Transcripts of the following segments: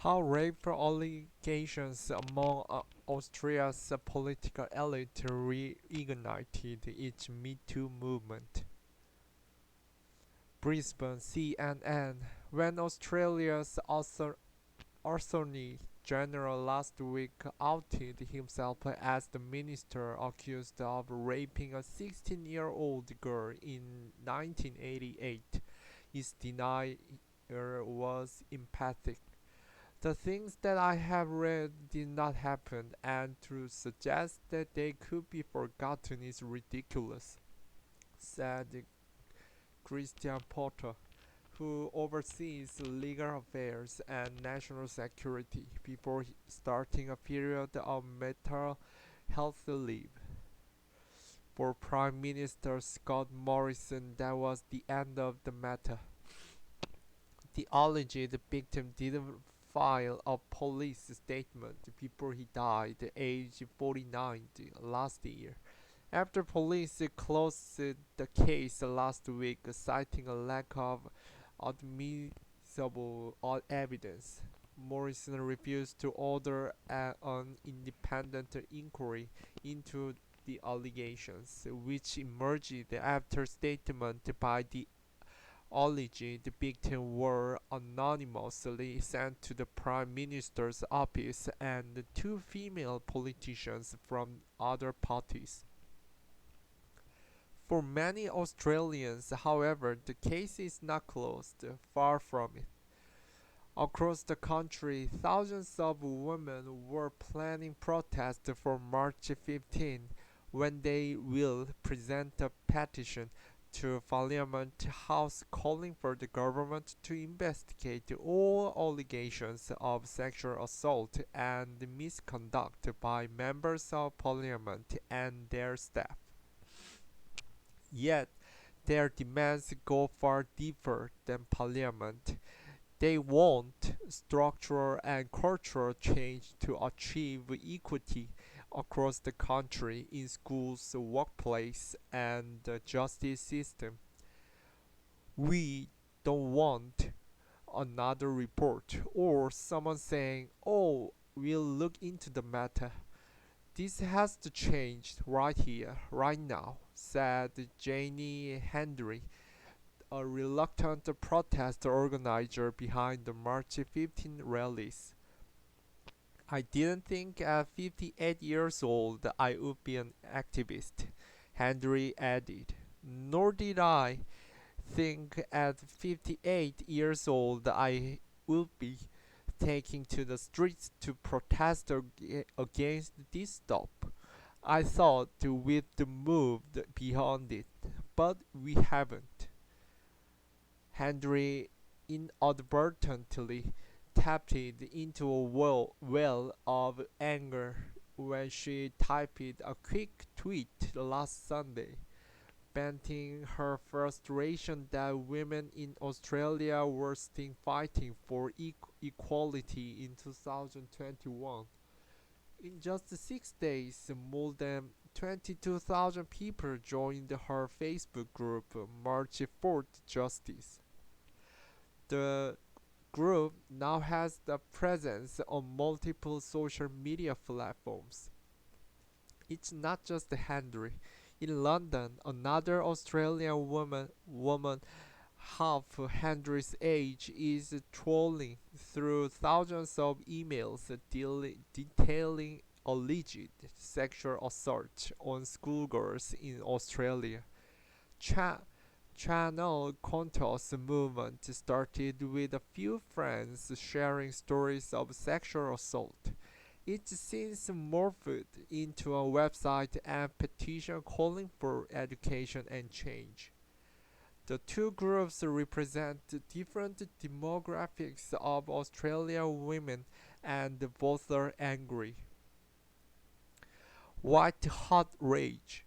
How rape allegations among Austria's political elite reignited its Me Too movement. Brisbane, CNN. When Australia's Attorney General last week outed himself as the minister accused of raping a 16-year-old girl in 1988, his denial was emphatic. The things that I have read did not happen, and to suggest that they could be forgotten is ridiculous, said Christian Porter, who oversees legal affairs and national security, before starting a period of mental health leave. For Prime Minister Scott Morrison, that was the end of the matter. The alleged victim didn't file a police statement before he died, aged 49, last year. After police closed the case last week, citing a lack of admissible evidence, Morrison refused to order an independent inquiry into the allegations, which emerged after statements by the alleged victim were anonymously sent to the Prime Minister's office and two female politicians from other parties. For many Australians, however, the case is not closed, far from it. Across the country, thousands of women were planning protests for March 15, when they will present a petition to Parliament House calling for the government to investigate all allegations of sexual assault and misconduct by members of Parliament and their staff. Yet, their demands go far deeper than Parliament. They want structural and cultural change to achieve equity across the country in schools, workplace, and the justice system. We don't want another report or someone saying, "Oh, we'll look into the matter." This has to change right here, right now, said Janie Hendry, a reluctant protest organizer behind the March 15 rallies. "I didn't think at 58 years old I would be an activist," Hendry added. "Nor did I think at 58 years old I would be taking to the streets to protest against this stuff. I thought we'd moved beyond it, but we haven't." Hendry inadvertently tapped into a well of anger when she typed a quick tweet last Sunday, venting her frustration that women in Australia were still fighting for equality in 2021. In just 6 days, more than 22,000 people joined her Facebook group March 4th Justice. The group now has a presence on multiple social media platforms. It's not just Henry. In London, another Australian woman half Henry's age is trolling through thousands of emails detailing alleged sexual assault on schoolgirls in Australia. Channel Contour's movement started with a few friends sharing stories of sexual assault. It's since morphed into a website and petition calling for education and change. The two groups represent different demographics of Australian women and both are angry. White hot rage.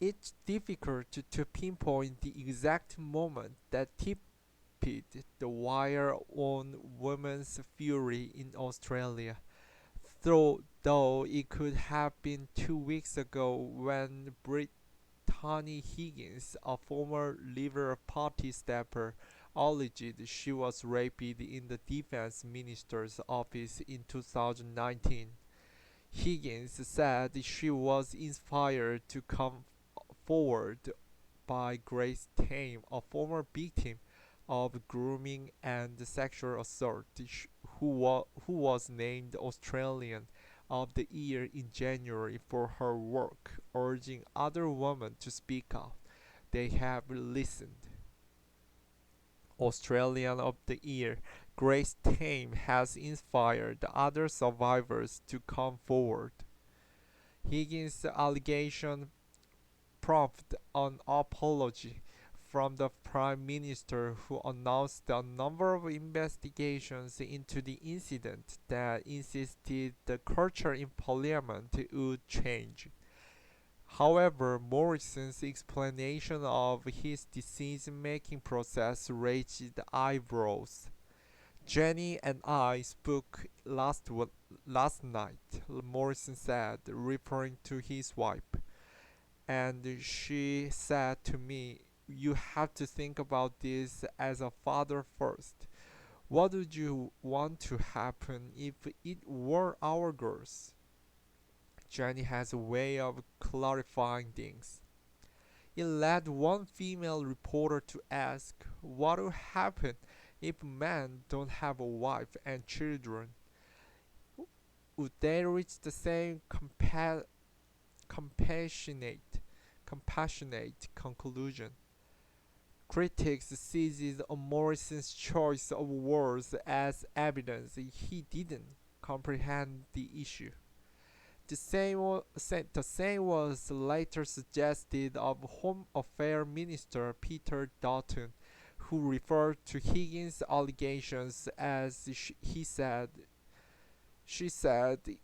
It's difficult to pinpoint the exact moment that tipped the wire on women's fury in Australia, though it could have been 2 weeks ago when Brittany Higgins, a former Liberal Party staffer, alleged she was raped in the defense minister's office in 2019. Higgins said she was inspired to come forward by Grace Tame, a former victim of grooming and sexual assault, who was named Australian of the Year in January for her work urging other women to speak out. They have listened. Australian of the Year, Grace Tame has inspired other survivors to come forward. Higgins' allegation prompted an apology from the Prime Minister, who announced a number of investigations into the incident that insisted the culture in Parliament would change. However, Morrison's explanation of his decision-making process raised eyebrows. Jenny and I spoke last night, Morrison said, referring to his wife. And she said to me, "You have to think about this as a father first. What would you want to happen if it were our girls?" Jenny has a way of clarifying things. It led one female reporter to ask, "What would happen if men don't have a wife and children? Would they reach the same compassionate, compassionate conclusion?" Critics seized on Morrison's choice of words as evidence he didn't comprehend the issue. The same was later suggested of Home Affairs Minister Peter Dutton, who referred to Higgins' allegations as she said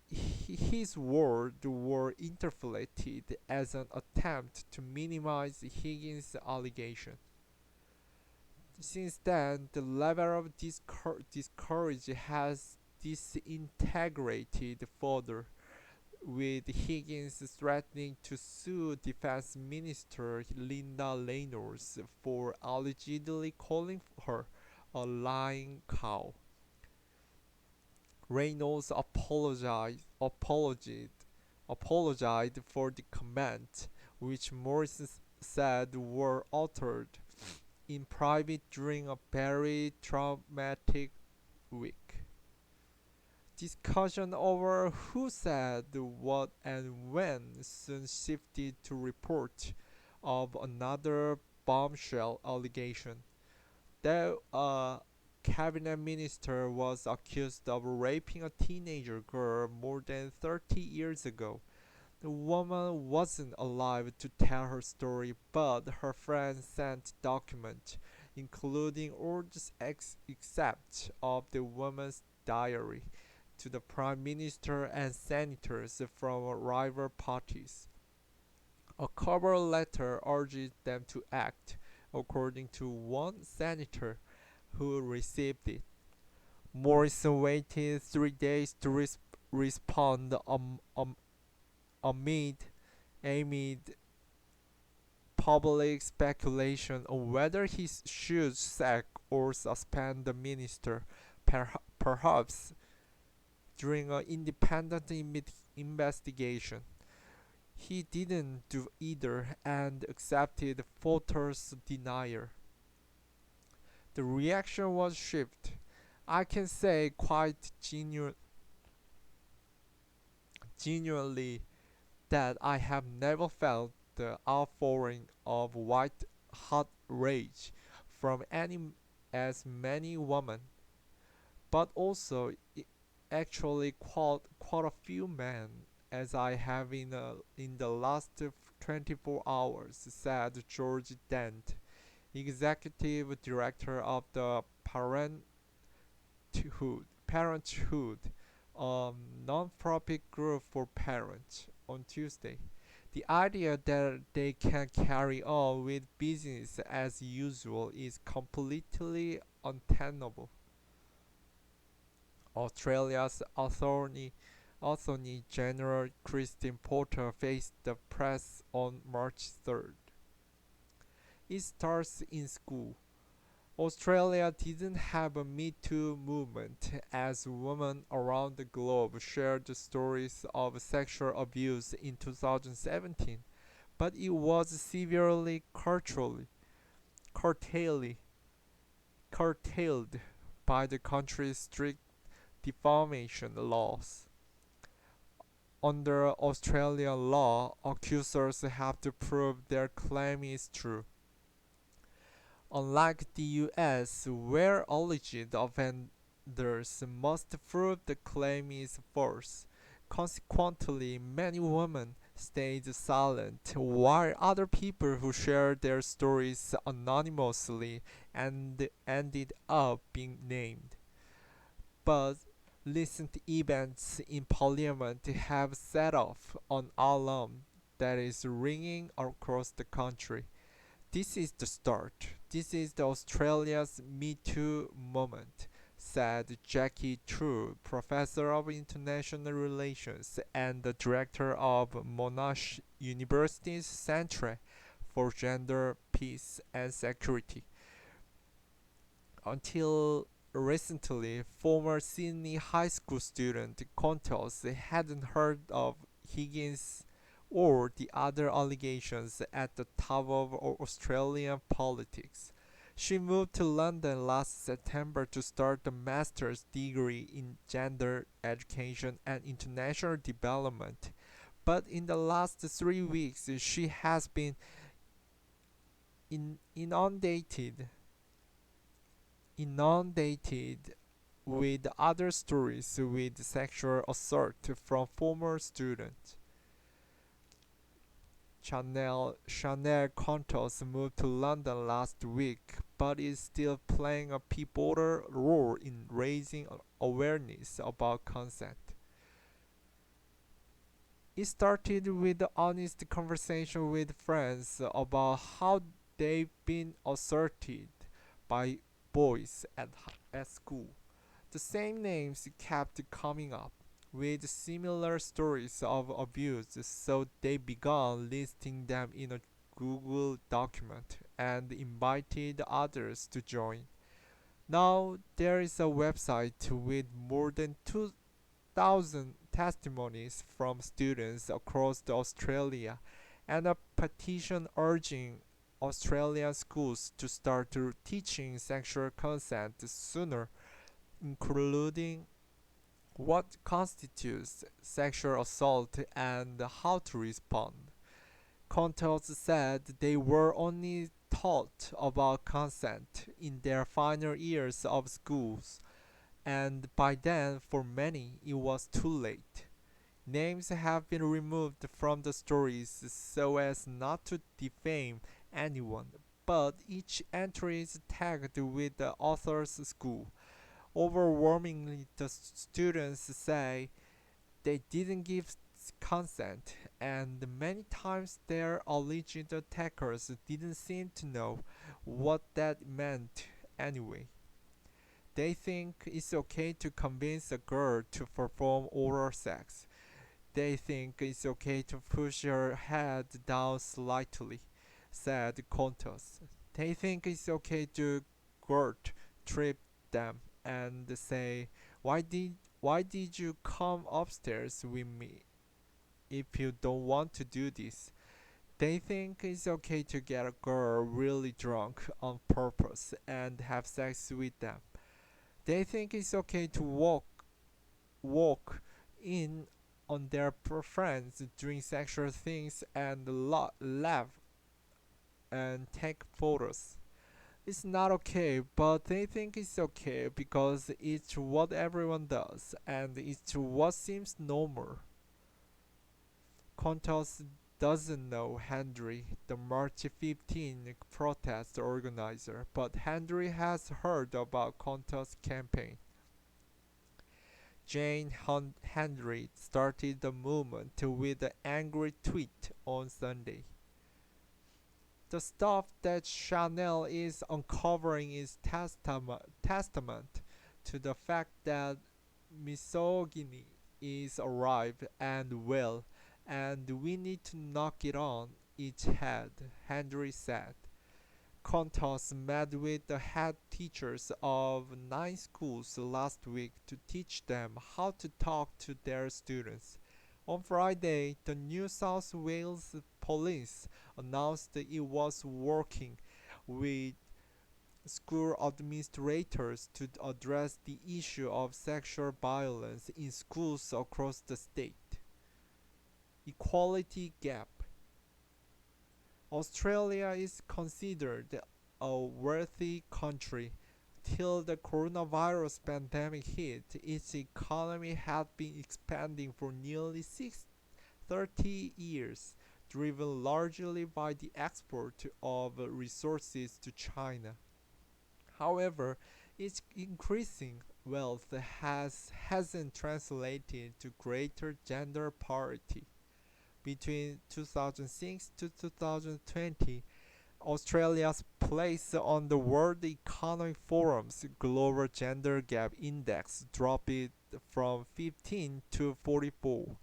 his words were interpreted as an attempt to minimize Higgins' allegation. Since then, the level of discourage has disintegrated further, with Higgins threatening to sue Defense Minister Linda Reynolds for allegedly calling her a lying cow. Reynolds apologized for the comments, which Morrison said were uttered in private during a very traumatic week. Discussion over who said what and when soon shifted to report of another bombshell allegation that a cabinet minister was accused of raping a teenager girl more than 30 years ago. The woman wasn't alive to tell her story, but her friends sent documents, including all the excerpts of the woman's diary, to the Prime Minister and senators from rival parties. A cover letter urged them to act, according to one senator who received it. Morrison waited 3 days to respond amid amid public speculation on whether he should sack or suspend the minister, perhaps during an independent investigation. He didn't do either and accepted Fautor's denial. The reaction was swift. I can say quite genuinely that I have never felt the outpouring of white-hot rage from as many women, but also actually quite a few men as I have in the last 24 hours, said George Dent, executive director of the Parenthood, a non-profit group for parents, on Tuesday. The idea that they can carry on with business as usual is completely untenable. Australia's Attorney General Christine Porter faced the press on March 3rd. It starts in school. Australia didn't have a Me Too movement as women around the globe shared stories of sexual abuse in 2017, but it was severely curtailed, curtailed by the country's strict defamation laws. Under Australian law, accusers have to prove their claim is true. Unlike the US, where alleged offenders must prove the claim is false, consequently, many women stayed silent, while other people who shared their stories anonymously and ended up being named. But recent events in Parliament have set off an alarm that is ringing across the country. This is the start. This is the Australia's Me Too moment, said Jackie True, professor of international relations and the director of Monash University's Centre for Gender, Peace and Security. Until recently, former Sydney High School student Contos hadn't heard of Higgins or the other allegations at the top of Australian politics. She moved to London last September to start a master's degree in gender education and international development. But in the last 3 weeks, she has been inundated inundated with other stories with sexual assault from former students. Chanel Contos moved to London last week, but is still playing a pivotal role in raising awareness about consent. It started with an honest conversation with friends about how they've been assaulted by boys at school. The same names kept coming up, with similar stories of abuse, so they began listing them in a Google document and invited others to join. Now there is a website with more than 2,000 testimonies from students across Australia and a petition urging Australian schools to start teaching sexual consent sooner, including what constitutes sexual assault and how to respond. Contos said they were only taught about consent in their final years of schools, and by then, for many, it was too late. Names have been removed from the stories so as not to defame anyone, but each entry is tagged with the author's school. Overwhelmingly, the students say they didn't give consent, and many times their alleged attackers didn't seem to know what that meant anyway. They think it's okay to convince a girl to perform oral sex. They think it's okay to push her head down slightly, said Contos. They think it's okay to guilt trip them and say, why did you come upstairs with me if you don't want to do this? They think it's okay to get a girl really drunk on purpose and have sex with them. They think it's okay to walk in on their friends doing sexual things and laugh and take photos. It's not okay, but they think it's okay because it's what everyone does and it's what seems normal. Contos doesn't know Henry, the March 15 protest organizer, but Henry has heard about Contos' campaign. Jane Henry started the movement with an angry tweet on Sunday. The stuff that Chanel is uncovering is testament to the fact that misogyny is alive and well, and we need to knock it on its head, Henry said. Contos met with the head teachers of 9 schools last week to teach them how to talk to their students. On Friday, the New South Wales Police announced it was working with school administrators to address the issue of sexual violence in schools across the state. Equality gap. Australia is considered a wealthy country. Till the coronavirus pandemic hit, its economy had been expanding for nearly 30 years, driven largely by the export of resources to China. However, its increasing wealth hasn't translated to greater gender parity. Between 2006 to 2020, Australia's place on the World Economic Forum's Global Gender Gap Index dropped from 15 to 44.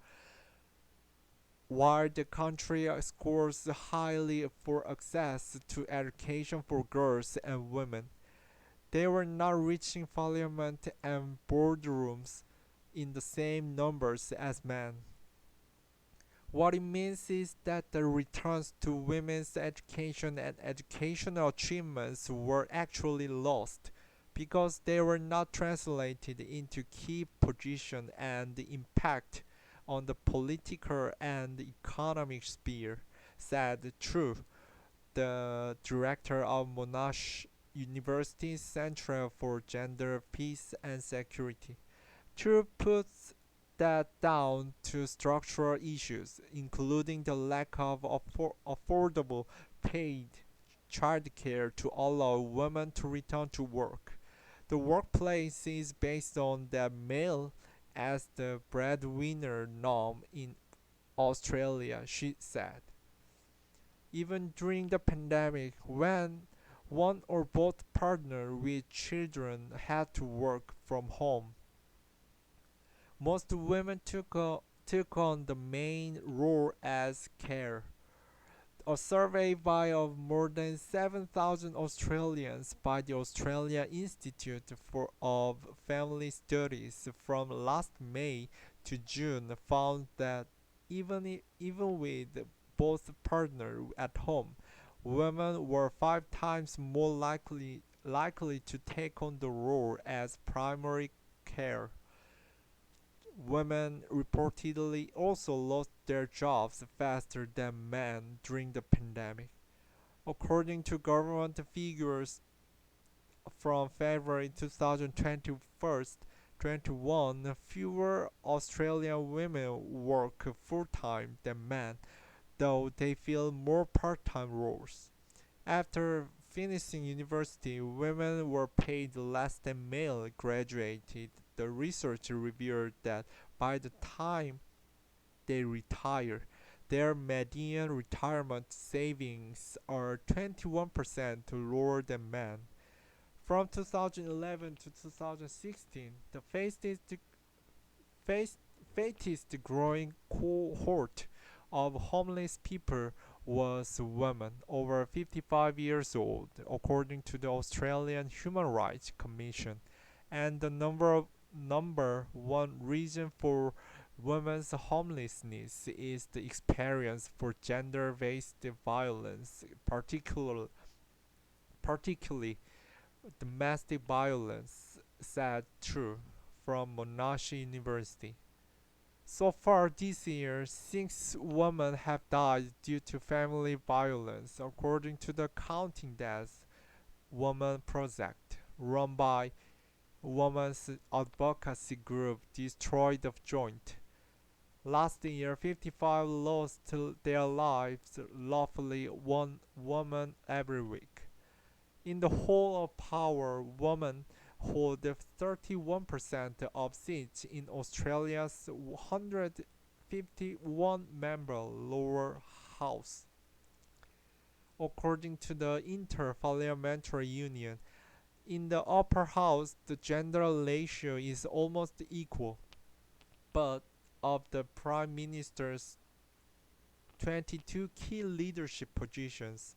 While the country scores highly for access to education for girls and women, they were not reaching parliament and boardrooms in the same numbers as men. What it means is that the returns to women's education and educational achievements were actually lost because they were not translated into key position and the impact on the political and economic sphere, said True, the director of Monash University's Center for Gender, Peace and Security. True puts that down to structural issues, including the lack of affordable paid childcare to allow women to return to work. The workplace is based on the male as the breadwinner norm in Australia, she said. Even during the pandemic, when one or both partners with children had to work from home, most women took on the main role as care. A survey by of more than 7,000 Australians by the Australia Institute of Family Studies from last May to June found that even with both partners at home, women were 5 times more likely to take on the role as primary care. Women reportedly also lost their jobs faster than men during the pandemic. According to government figures from February 2021, fewer Australian women work full-time than men, though they fill more part-time roles. After finishing university, women were paid less than male graduated. The research revealed that by the time they retire, their median retirement savings are 21% lower than men. From 2011 to 2016, the fastest growing cohort of homeless people was women over 55 years old, according to the Australian Human Rights Commission, and the number one reason for women's homelessness is the experience for gender-based violence, particularly domestic violence, said True from Monash University. So far this year, 6 women have died due to family violence, according to the Counting Deaths Women Project, run by women's advocacy group Destroy the Joint. Last year, 55 lost their lives, roughly one woman every week. In the whole of power, women hold 31% of seats in Australia's 151-member lower house. According to the Inter-Parliamentary Union, in the upper house, the gender ratio is almost equal, but of the Prime Minister's 22 key leadership positions,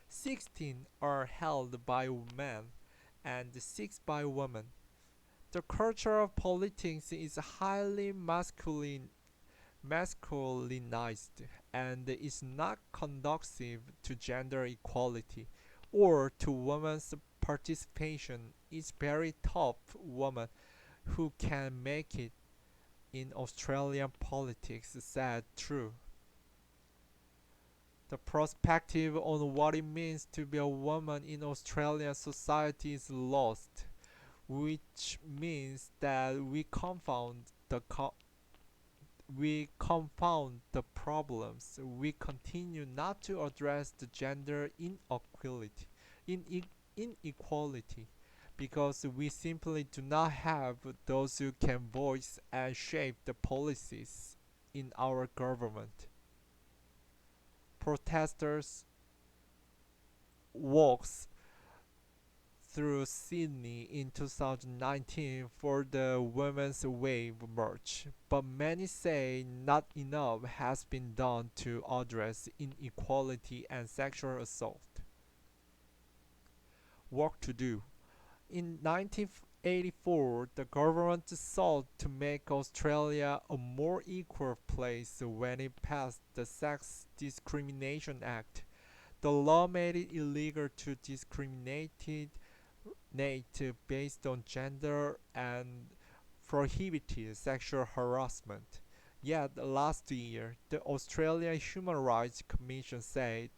16 are held by men and 6 by women. The culture of politics is highly masculinized and is not conducive to gender equality or to women's participation. It's very tough woman who can make it in Australian politics said true. The perspective on what it means to be a woman in Australian society is lost, which means that we confound the problems. We continue not to address the gender inequality, because we simply do not have those who can voice and shape the policies in our government. Protesters walks through Sydney in 2019 for the Women's Wave March, but many say not enough has been done to address inequality and sexual assault. Work to do. In 1984, the government sought to make Australia a more equal place when it passed the Sex Discrimination Act. The law made it illegal to discriminate based on gender and prohibited sexual harassment. Yet last year, the Australian Human Rights Commission said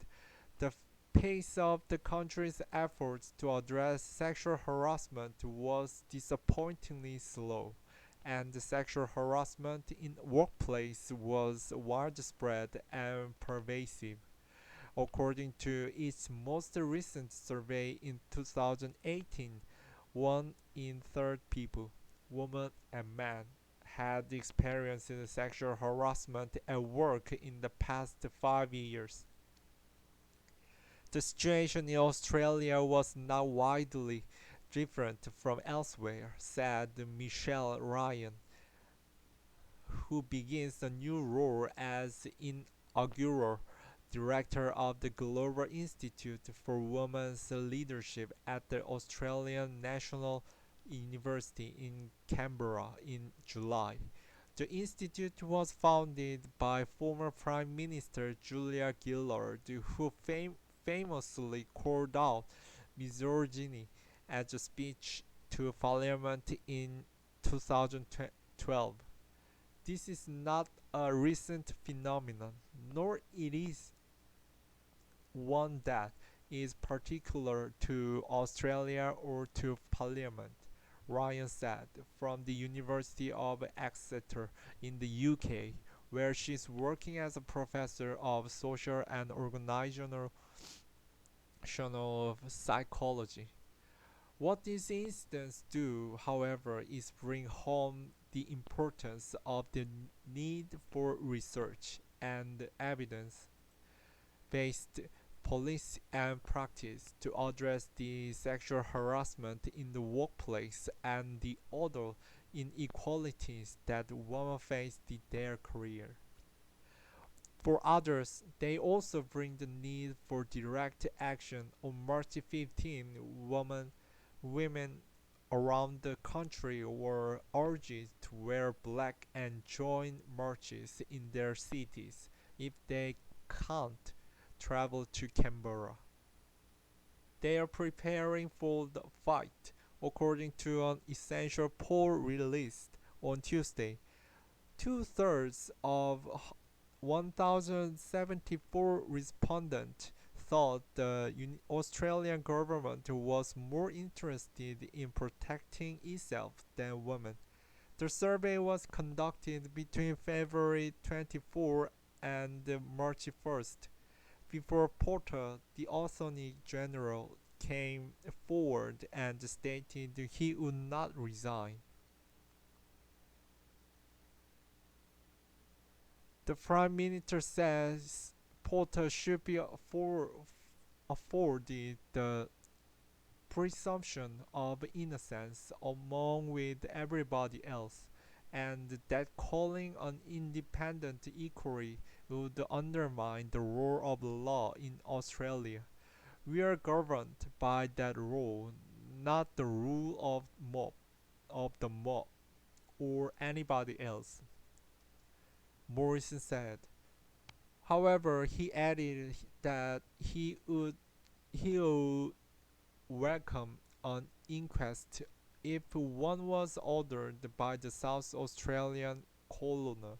the pace of the country's efforts to address sexual harassment was disappointingly slow, and the sexual harassment in workplace was widespread and pervasive. According to its most recent survey in 2018, one in third people, women and men, had experienced sexual harassment at work in the past 5 years. The situation in Australia was not widely different from elsewhere, said Michelle Ryan, who begins a new role as inaugural director of the Global Institute for Women's Leadership at the Australian National University in Canberra in July. The institute was founded by former Prime Minister Julia Gillard, who famously called out misogyny at a speech to Parliament in 2012. This is not a recent phenomenon, nor it is one that is particular to Australia or to Parliament, Ryan said, from the University of Exeter in the UK, where she's working as a professor of social and organizational psychology. What these incidents do, however, is bring home the importance of the need for research and evidence based policy and practice to address the sexual harassment in the workplace and the other inequalities that women face in their career. For others, they also bring the need for direct action. On March 15, women around the country were urged to wear black and join marches in their cities if they can't travel to Canberra. They are preparing for the fight, according to an essential poll released on Tuesday. Two-thirds of 1,074 respondents thought the Australian government was more interested in protecting itself than women. The survey was conducted between February 24 and March 1st, before Porter, the Attorney General, came forward and stated he would not resign. The Prime Minister says Porter should be afforded the presumption of innocence along with everybody else, and that calling on independent inquiry would undermine the rule of law in Australia. We are governed by that rule, not the rule of the mob or anybody else, Morrison said. However, he added that he would welcome an inquest if one was ordered by the South Australian coroner.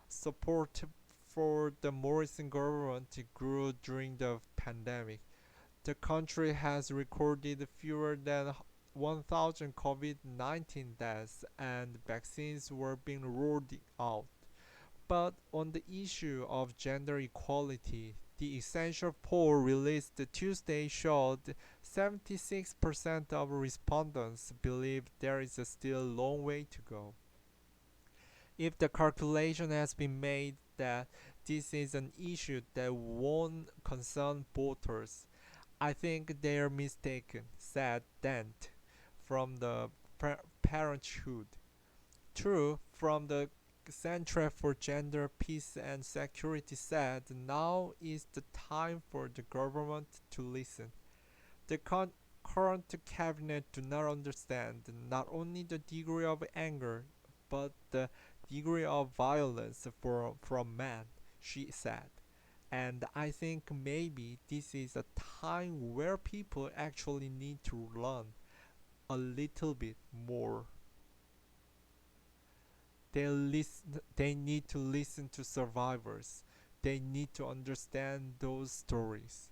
Support for the Morrison government grew during the pandemic. The country has recorded fewer than 1,000 COVID-19 deaths and vaccines were being rolled out. But on the issue of gender equality, the Essential poll released Tuesday showed 76% of respondents believe there is still a long way to go. If the calculation has been made that this is an issue that won't concern voters, I think they're mistaken, said Dent from the Parenthood. True, from the Center for Gender, Peace and Security said now is the time for the government to listen. The current cabinet do not understand not only the degree of anger, but the degree of violence from men, she said. And I think maybe this is a time where people actually need to learn a little bit more. They need to listen to survivors. They need to understand those stories.